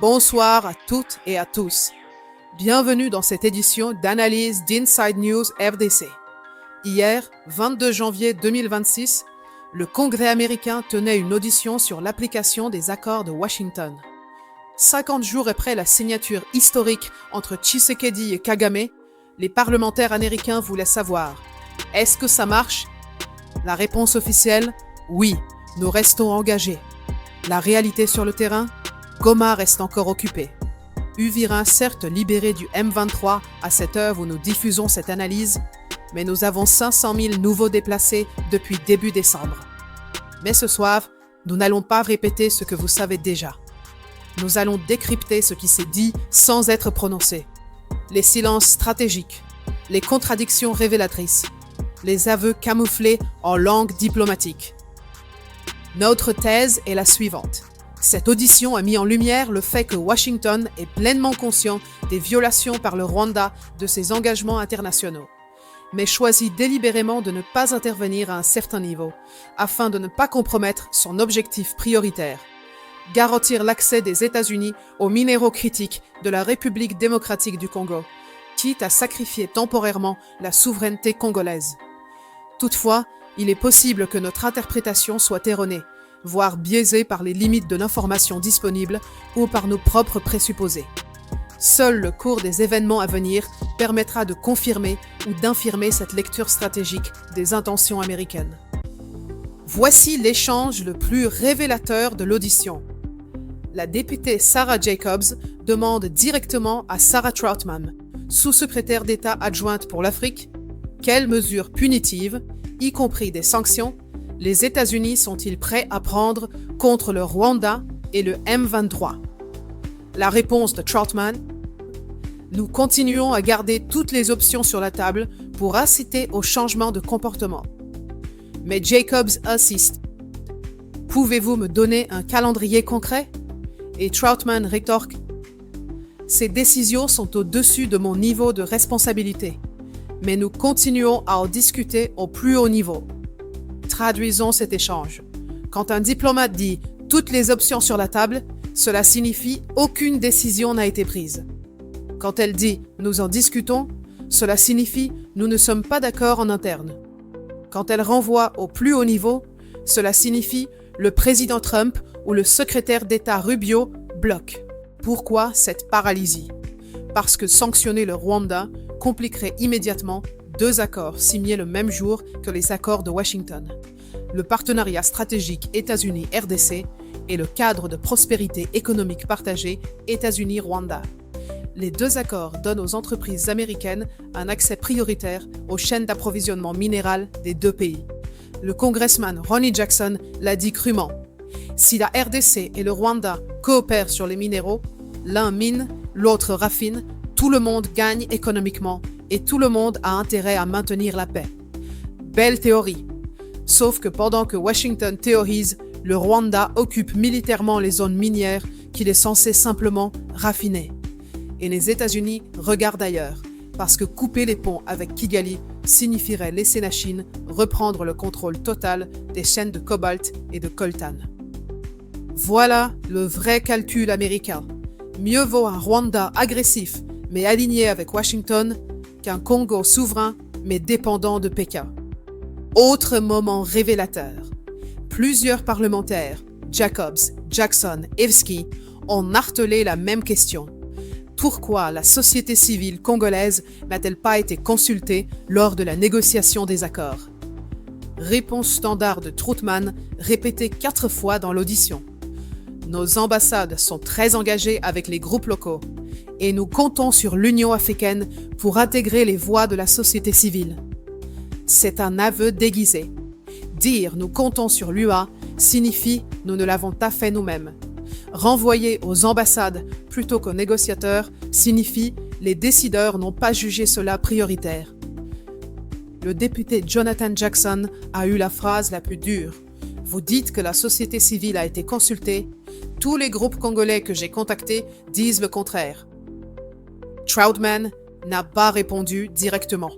Bonsoir à toutes et à tous. Bienvenue dans cette édition d'analyse d'Inside News RDC. Hier, 22 janvier 2026, le Congrès américain tenait une audition sur l'application des accords de Washington. 50 jours après la signature historique entre Tshisekedi et Kagame, les parlementaires américains voulaient savoir « Est-ce que ça marche ?» La réponse officielle « Oui, nous restons engagés ». La réalité sur le terrain ? Goma reste encore occupé. Uvira, certes libéré du M23 à cette heure où nous diffusons cette analyse, mais nous avons 500 000 nouveaux déplacés depuis début décembre. Mais ce soir, nous n'allons pas répéter ce que vous savez déjà. Nous allons décrypter ce qui s'est dit sans être prononcé. Les silences stratégiques, les contradictions révélatrices, les aveux camouflés en langue diplomatique. Notre thèse est la suivante. Cette audition a mis en lumière le fait que Washington est pleinement conscient des violations par le Rwanda de ses engagements internationaux, mais choisit délibérément de ne pas intervenir à un certain niveau, afin de ne pas compromettre son objectif prioritaire, garantir l'accès des États-Unis aux minéraux critiques de la République démocratique du Congo, quitte à sacrifier temporairement la souveraineté congolaise. Toutefois, il est possible que notre interprétation soit erronée, voire biaisée par les limites de l'information disponible ou par nos propres présupposés. Seul le cours des événements à venir permettra de confirmer ou d'infirmer cette lecture stratégique des intentions américaines. Voici l'échange le plus révélateur de l'audition. La députée Sarah Jacobs demande directement à Sarah Trautman, sous-secrétaire d'État adjointe pour l'Afrique, quelles mesures punitives, y compris des sanctions, les États-Unis sont-ils prêts à prendre contre le Rwanda et le M23? La réponse de Trautman: nous continuons à garder toutes les options sur la table pour inciter au changement de comportement. Mais Jacobs insiste. Pouvez-vous me donner un calendrier concret? Et Trautman rétorque: ces décisions sont au-dessus de mon niveau de responsabilité, mais nous continuons à en discuter au plus haut niveau. Traduisons cet échange. Quand un diplomate dit « toutes les options sur la table », cela signifie « aucune décision n'a été prise ». Quand elle dit « nous en discutons », cela signifie « nous ne sommes pas d'accord en interne ». Quand elle renvoie au plus haut niveau, cela signifie « le président Trump ou le secrétaire d'État Rubio bloquent ». Pourquoi cette paralysie? Parce que sanctionner le Rwanda compliquerait immédiatement deux accords signés le même jour que les accords de Washington, le partenariat stratégique États-Unis-RDC et le cadre de prospérité économique partagée États-Unis-Rwanda. Les deux accords donnent aux entreprises américaines un accès prioritaire aux chaînes d'approvisionnement minéral des deux pays. Le congressman Ronny Jackson l'a dit crûment. Si la RDC et le Rwanda coopèrent sur les minéraux, l'un mine, l'autre raffine, tout le monde gagne économiquement et tout le monde a intérêt à maintenir la paix. Belle théorie. Sauf que pendant que Washington théorise, le Rwanda occupe militairement les zones minières qu'il est censé simplement raffiner. Et les États-Unis regardent ailleurs, parce que couper les ponts avec Kigali signifierait laisser la Chine reprendre le contrôle total des chaînes de cobalt et de coltan. Voilà le vrai calcul américain. Mieux vaut un Rwanda agressif mais aligné avec Washington qu'un Congo souverain mais dépendant de Pékin. Autre moment révélateur. Plusieurs parlementaires, Jacobs, Jackson, Evsky, ont martelé la même question. Pourquoi la société civile congolaise n'a-t-elle pas été consultée lors de la négociation des accords? Réponse standard de Trautman, répétée 4 fois dans l'audition. Nos ambassades sont très engagées avec les groupes locaux et nous comptons sur l'Union africaine pour intégrer les voix de la société civile. C'est un aveu déguisé. Dire « nous comptons sur l'UA » signifie « nous ne l'avons pas fait nous-mêmes ». Renvoyer aux ambassades plutôt qu'aux négociateurs signifie « les décideurs n'ont pas jugé cela prioritaire ». Le député Jonathan Jackson a eu la phrase la plus dure. Vous dites que la société civile a été consultée. Tous les groupes congolais que j'ai contactés disent le contraire. Trautman n'a pas répondu directement.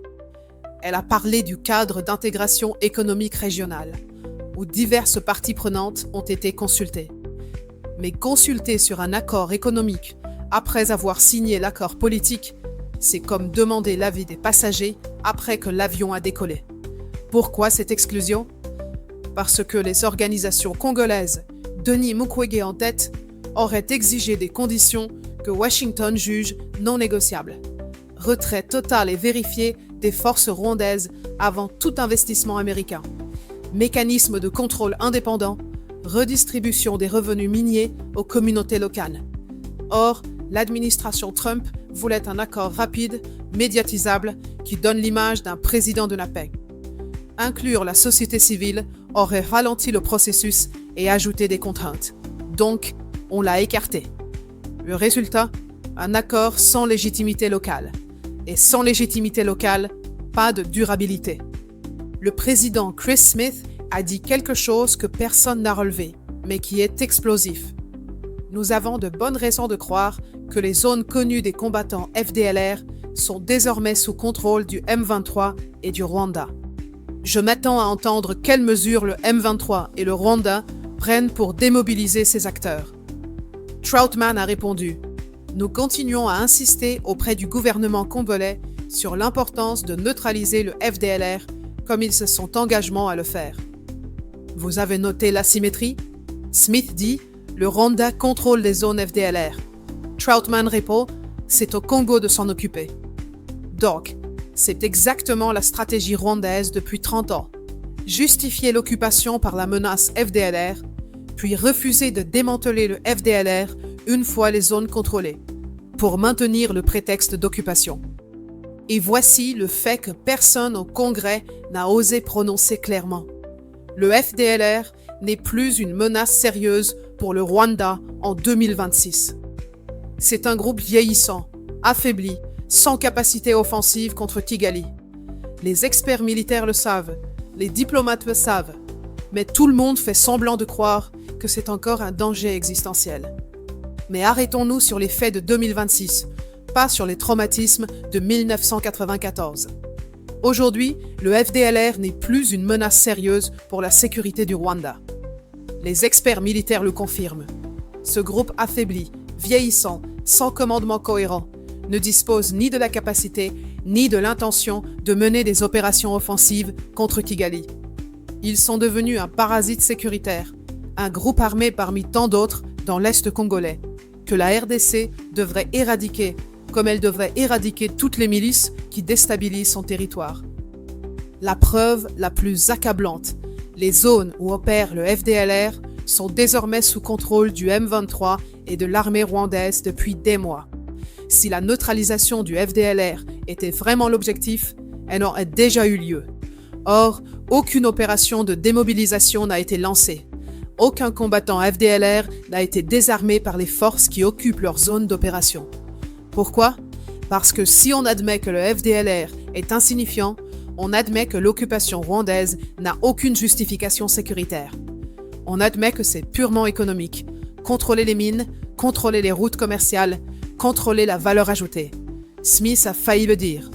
Elle a parlé du cadre d'intégration économique régionale, où diverses parties prenantes ont été consultées. Mais consulter sur un accord économique après avoir signé l'accord politique, c'est comme demander l'avis des passagers après que l'avion a décollé. Pourquoi cette exclusion? Parce que les organisations congolaises, Denis Mukwege en tête, auraient exigé des conditions que Washington juge non négociables. Retrait total et vérifié des forces rwandaises avant tout investissement américain. Mécanisme de contrôle indépendant, redistribution des revenus miniers aux communautés locales. Or, l'administration Trump voulait un accord rapide, médiatisable, qui donne l'image d'un président de la paix. Inclure la société civile aurait ralenti le processus et ajouté des contraintes. Donc, on l'a écarté. Le résultat, un accord sans légitimité locale. Et sans légitimité locale, pas de durabilité. Le président Chris Smith a dit quelque chose que personne n'a relevé, mais qui est explosif. Nous avons de bonnes raisons de croire que les zones connues des combattants FDLR sont désormais sous contrôle du M23 et du Rwanda. Je m'attends à entendre quelles mesures le M23 et le Rwanda prennent pour démobiliser ces acteurs. Troutman a répondu « Nous continuons à insister auprès du gouvernement congolais sur l'importance de neutraliser le FDLR comme ils se sont engagés à le faire. » Vous avez noté l'asymétrie? Smith dit « Le Rwanda contrôle les zones FDLR. » Troutman répond « C'est au Congo de s'en occuper. » Donc, c'est exactement la stratégie rwandaise depuis 30 ans. Justifier l'occupation par la menace FDLR, puis refuser de démanteler le FDLR une fois les zones contrôlées, pour maintenir le prétexte d'occupation. Et voici le fait que personne au Congrès n'a osé prononcer clairement. Le FDLR n'est plus une menace sérieuse pour le Rwanda en 2026. C'est un groupe vieillissant, affaibli, sans capacité offensive contre Kigali. Les experts militaires le savent, les diplomates le savent, mais tout le monde fait semblant de croire que c'est encore un danger existentiel. Mais arrêtons-nous sur les faits de 2026, pas sur les traumatismes de 1994. Aujourd'hui, le FDLR n'est plus une menace sérieuse pour la sécurité du Rwanda. Les experts militaires le confirment. Ce groupe affaibli, vieillissant, sans commandement cohérent, ne dispose ni de la capacité ni de l'intention de mener des opérations offensives contre Kigali. Ils sont devenus un parasite sécuritaire, un groupe armé parmi tant d'autres dans l'Est congolais, que la RDC devrait éradiquer, comme elle devrait éradiquer toutes les milices qui déstabilisent son territoire. La preuve la plus accablante, les zones où opère le FDLR sont désormais sous contrôle du M23 et de l'armée rwandaise depuis des mois. Si la neutralisation du FDLR était vraiment l'objectif, elle aurait déjà eu lieu. Or, aucune opération de démobilisation n'a été lancée. Aucun combattant FDLR n'a été désarmé par les forces qui occupent leur zone d'opération. Pourquoi? Parce que si on admet que le FDLR est insignifiant, on admet que l'occupation rwandaise n'a aucune justification sécuritaire. On admet que c'est purement économique. Contrôler les mines, contrôler les routes commerciales, contrôler la valeur ajoutée. Smith a failli le dire.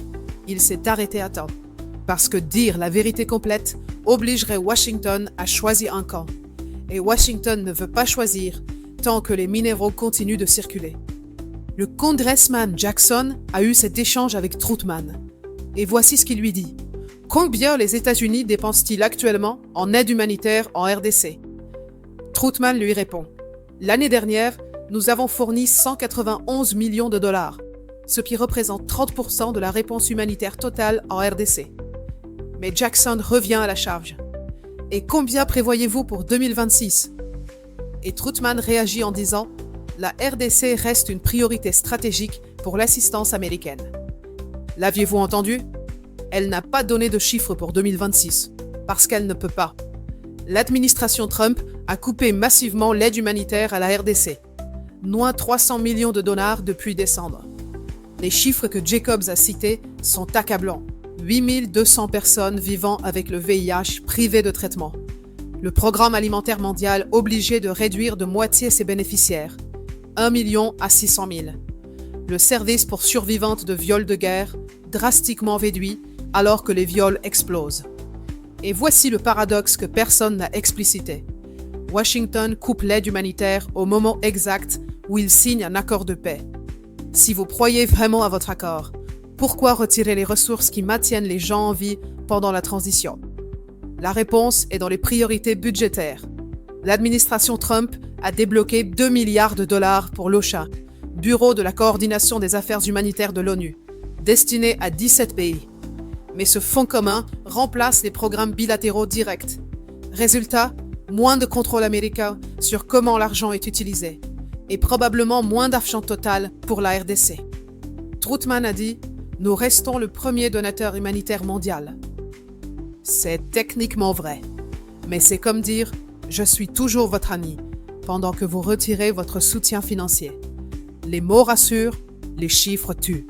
Il s'est arrêté à temps. Parce que dire la vérité complète obligerait Washington à choisir un camp. Et Washington ne veut pas choisir tant que les minéraux continuent de circuler. Le congressman Jackson a eu cet échange avec Troutman. Et voici ce qu'il lui dit. Combien les États-Unis dépensent-ils actuellement en aide humanitaire en RDC? Troutman lui répond. L'année dernière, nous avons fourni 191 millions de dollars, ce qui représente 30% de la réponse humanitaire totale en RDC. Mais Jackson revient à la charge. Et combien prévoyez-vous pour 2026? Et Troutman réagit en disant « La RDC reste une priorité stratégique pour l'assistance américaine. » L'aviez-vous entendu? Elle n'a pas donné de chiffres pour 2026, parce qu'elle ne peut pas. L'administration Trump a coupé massivement l'aide humanitaire à la RDC, moins 300 millions de dollars depuis décembre. Les chiffres que Jacobs a cités sont accablants. 8200 personnes vivant avec le VIH privées de traitement. Le Programme alimentaire mondial obligé de réduire de moitié ses bénéficiaires, 1 million à 600 000. Le service pour survivantes de viols de guerre, drastiquement réduit alors que les viols explosent. Et voici le paradoxe que personne n'a explicité. Washington coupe l'aide humanitaire au moment exact où il signe un accord de paix. Si vous croyez vraiment à votre accord, pourquoi retirer les ressources qui maintiennent les gens en vie pendant la transition? La réponse est dans les priorités budgétaires. L'administration Trump a débloqué 2 milliards de dollars pour l'OCHA, Bureau de la coordination des affaires humanitaires de l'ONU, destiné à 17 pays. Mais ce fonds commun remplace les programmes bilatéraux directs. Résultat, moins de contrôle américain sur comment l'argent est utilisé et probablement moins d'argent total pour la RDC. Troutman a dit « Nous restons le premier donateur humanitaire mondial ». C'est techniquement vrai, mais c'est comme dire « Je suis toujours votre ami » pendant que vous retirez votre soutien financier. Les mots rassurent, les chiffres tuent.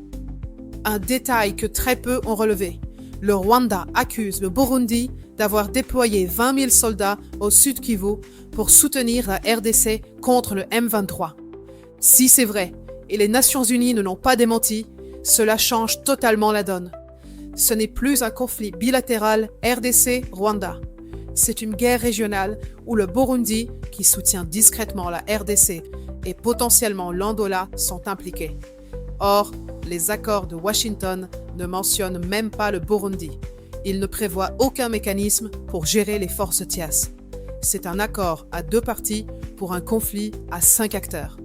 Un détail que très peu ont relevé. Le Rwanda accuse le Burundi d'avoir déployé 20 000 soldats au sud Kivu pour soutenir la RDC contre le M23. Si c'est vrai, et les Nations Unies ne l'ont pas démenti, cela change totalement la donne. Ce n'est plus un conflit bilatéral RDC-Rwanda. C'est une guerre régionale où le Burundi, qui soutient discrètement la RDC, et potentiellement l'Angola sont impliqués. Or, les accords de Washington ne mentionnent même pas le Burundi. Ils ne prévoient aucun mécanisme pour gérer les forces tierces. C'est un accord à 2 parties pour un conflit à 5 acteurs.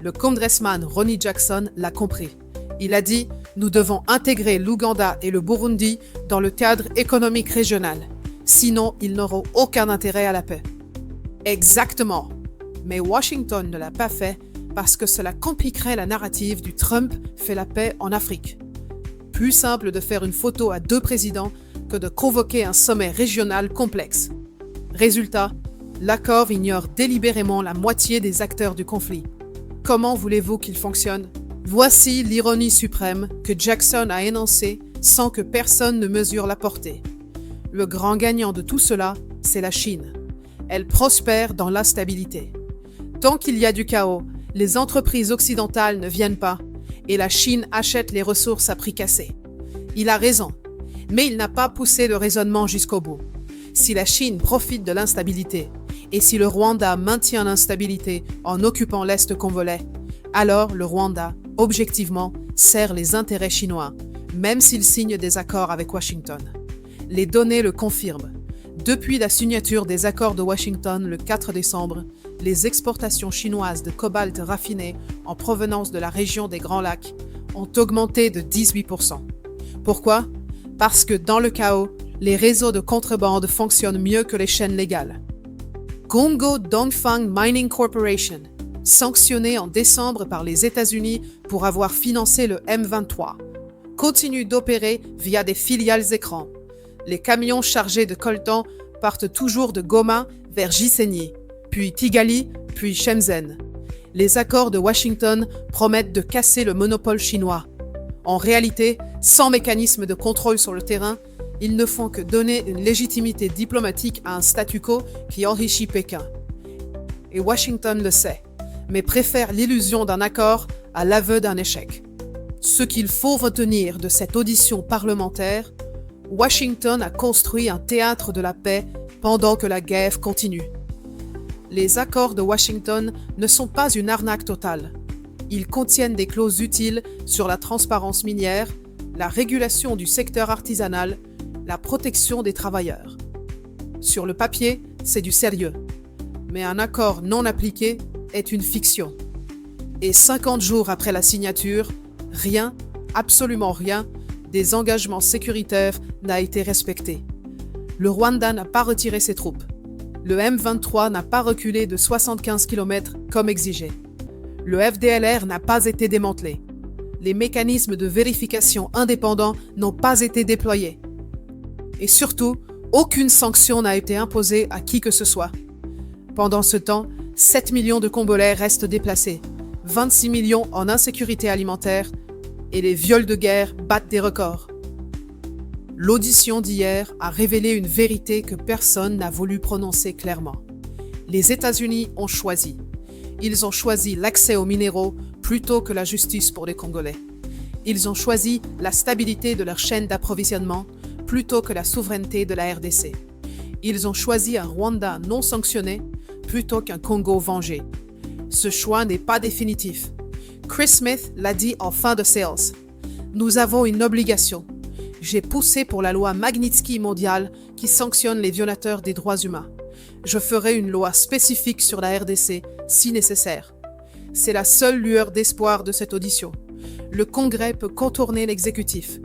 Le congressman Ronny Jackson l'a compris. Il a dit « Nous devons intégrer l'Ouganda et le Burundi dans le cadre économique régional. Sinon, ils n'auront aucun intérêt à la paix. » Exactement. Mais Washington ne l'a pas fait parce que cela compliquerait la narrative du Trump fait la paix en Afrique. Plus simple de faire une photo à 2 présidents que de convoquer un sommet régional complexe. Résultat, l'accord ignore délibérément la moitié des acteurs du conflit. Comment voulez-vous qu'il fonctionne? Voici l'ironie suprême que Jackson a énoncée sans que personne ne mesure la portée. Le grand gagnant de tout cela, c'est la Chine. Elle prospère dans l'instabilité. Tant qu'il y a du chaos, les entreprises occidentales ne viennent pas et la Chine achète les ressources à prix cassé. Il a raison, mais il n'a pas poussé le raisonnement jusqu'au bout. Si la Chine profite de l'instabilité et si le Rwanda maintient l'instabilité en occupant l'Est congolais, alors le Rwanda, objectivement, sert les intérêts chinois, même s'il signe des accords avec Washington. Les données le confirment. Depuis la signature des accords de Washington le 4 décembre, les exportations chinoises de cobalt raffiné en provenance de la région des Grands Lacs ont augmenté de 18%. Pourquoi? Parce que dans le chaos, les réseaux de contrebande fonctionnent mieux que les chaînes légales. Congo Dongfang Mining Corporation, sanctionné en décembre par les États-Unis pour avoir financé le M23, continue d'opérer via des filiales écrans. Les camions chargés de coltan partent toujours de Goma vers Gisenyi, puis Kigali, puis Shenzhen. Les accords de Washington promettent de casser le monopole chinois. En réalité, sans mécanisme de contrôle sur le terrain, ils ne font que donner une légitimité diplomatique à un statu quo qui enrichit Pékin. Et Washington le sait, mais préfère l'illusion d'un accord à l'aveu d'un échec. Ce qu'il faut retenir de cette audition parlementaire, Washington a construit un théâtre de la paix pendant que la guerre continue. Les accords de Washington ne sont pas une arnaque totale. Ils contiennent des clauses utiles sur la transparence minière, la régulation du secteur artisanal, la protection des travailleurs. Sur le papier, c'est du sérieux. Mais un accord non appliqué est une fiction. Et 50 jours après la signature, rien, absolument rien, des engagements sécuritaires n'a été respecté. Le Rwanda n'a pas retiré ses troupes. Le M23 n'a pas reculé de 75 km comme exigé. Le FDLR n'a pas été démantelé. Les mécanismes de vérification indépendants n'ont pas été déployés. Et surtout, aucune sanction n'a été imposée à qui que ce soit. Pendant ce temps, 7 millions de Congolais restent déplacés, 26 millions en insécurité alimentaire, et les viols de guerre battent des records. L'audition d'hier a révélé une vérité que personne n'a voulu prononcer clairement. Les États-Unis ont choisi. Ils ont choisi l'accès aux minéraux plutôt que la justice pour les Congolais. Ils ont choisi la stabilité de leur chaîne d'approvisionnement plutôt que la souveraineté de la RDC. Ils ont choisi un Rwanda non sanctionné plutôt qu'un Congo vengé. Ce choix n'est pas définitif. Chris Smith l'a dit en fin de séance. Nous avons une obligation. J'ai poussé pour la loi Magnitsky mondiale qui sanctionne les violateurs des droits humains. Je ferai une loi spécifique sur la RDC si nécessaire. C'est la seule lueur d'espoir de cette audition. Le Congrès peut contourner l'exécutif.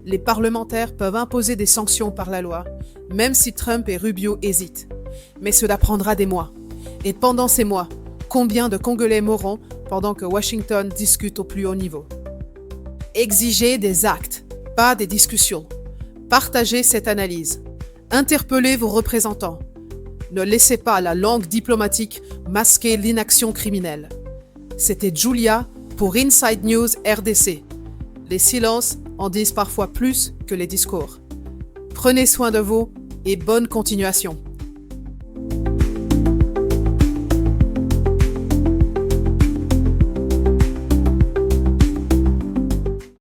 Les parlementaires peuvent imposer des sanctions par la loi, même si Trump et Rubio hésitent. Mais cela prendra des mois. Et pendant ces mois, combien de Congolais mourront pendant que Washington discute au plus haut niveau? Exigez des actes, pas des discussions. Partagez cette analyse. Interpellez vos représentants. Ne laissez pas la langue diplomatique masquer l'inaction criminelle. C'était Julia pour Inside News RDC. Les silences en disent parfois plus que les discours. Prenez soin de vous et bonne continuation.